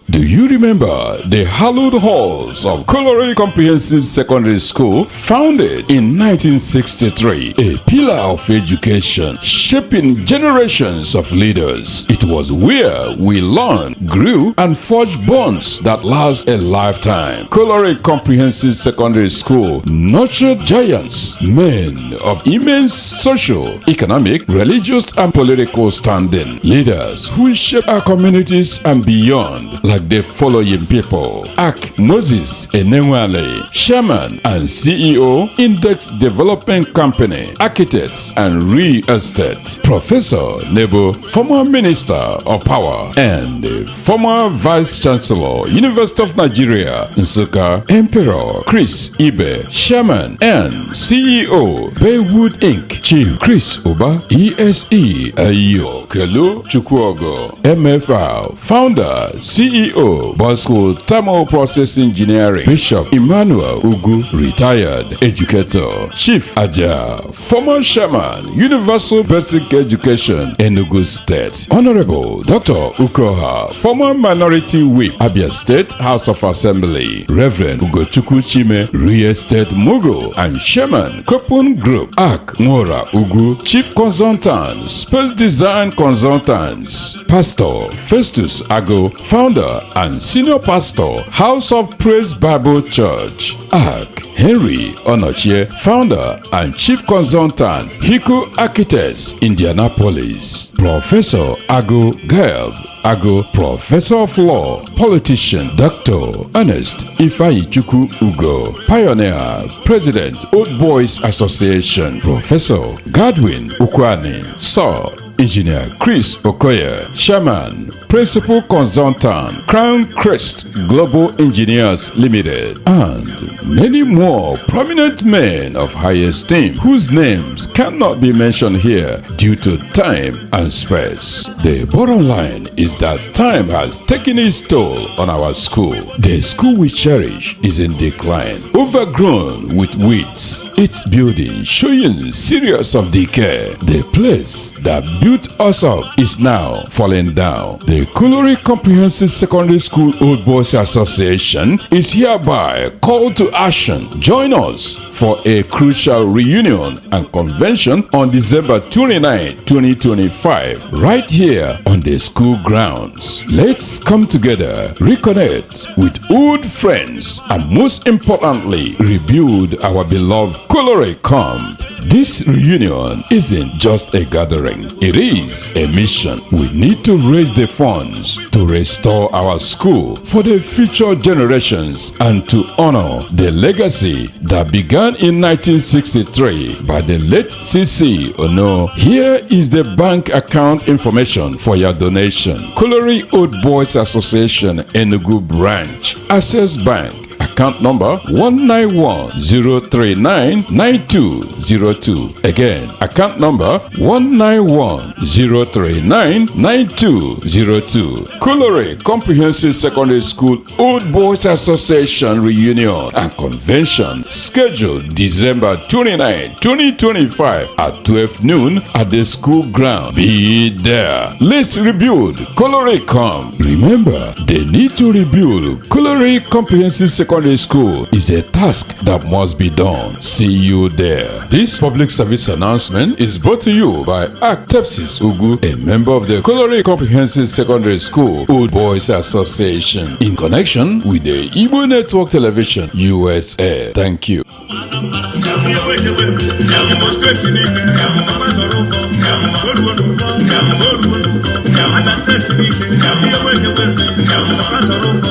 Do you remember the hallowed halls of Colliery Comprehensive Secondary School, founded in 1963, a pillar of education shaping generations of leaders? It was where we learned, grew, and forged bonds that last a lifetime. Colliery Comprehensive Secondary School nurtured giants, men of immense social, economic, religious, and political standing, leaders who shaped our communities and beyond, like the following people: Ak Moses Enenwale, Chairman and CEO, Index Development Company, Architects and Real Estate; Professor Nebo, former Minister of Power and former Vice Chancellor, University of Nigeria, Nsukka; Emperor Chris Ibe, Chairman and CEO, Baywood Inc.; Chief Chris Uba, ESE Ayo Kelu Chukwuogo, MFR, Founder, CEO, Bosco Thermal Process Engineering; Bishop Emmanuel Ugu, retired educator; Chief Aja, former Chairman, Universal Basic Education, Enugu State; Honorable Dr. Ukoha, former Minority Whip, Abia State House of Assembly; Reverend Ugochukwu Chime, Real Estate Mogul and Chairman, Kopun Group; Ak Mora Ugu, Chief Consultant, Space Design Consultants; Pastor Festus Ago, Founder and Senior Pastor, House of Praise Bible Church; Ak Henry Onochie, Founder and Chief Consultant, Hiku Architects, Indianapolis; Professor Ago Gelb Ago, Professor of Law, Politician, Dr. Ernest Ifeanyichukwu Ugo, Pioneer, President, Old Boys Association; Professor Godwin Ukwane, Sir Engineer Chris Okoye, Chairman, Principal Consultant, Crown Crest Global Engineers Limited; and many more prominent men of high esteem whose names cannot be mentioned here due to time and space. The bottom line is that time has taken its toll on our school. The school we cherish is in decline, overgrown with weeds, its building showing serious of decay. The place that built us up is now falling down. The Colliery Comprehensive Secondary School Old Boys Association is hereby called to action. Join us for a crucial reunion and convention on December 29, 2025, right here on the school grounds. Let's come together, reconnect with old friends, and most importantly, rebuild our beloved Colliery Camp. This reunion isn't just a gathering, it is a mission. We need to raise the funds to restore our school for the future generations and to honor the legacy that began in 1963 by the late C.C. Ono. Here is the bank account information for your donation. Colliery Old Boys Association, Enugu Branch, Access Bank. Account number 191-039-9202. Again, account number 191-039-9202. Colliery Comprehensive Secondary School Old Boys Association Reunion and Convention scheduled December 29, 2025 at 12 noon at the school ground. Be there. Let's rebuild Colliery Camp. Remember, the need to rebuild Colliery Comprehensive Secondary School is a task that must be done. See you there. This public service announcement is brought to you by Tepsis Ugu, a member of the Colliery Comprehensive Secondary School Old Boys Association, in connection with the Igbo Network Television USA. Thank you. Understand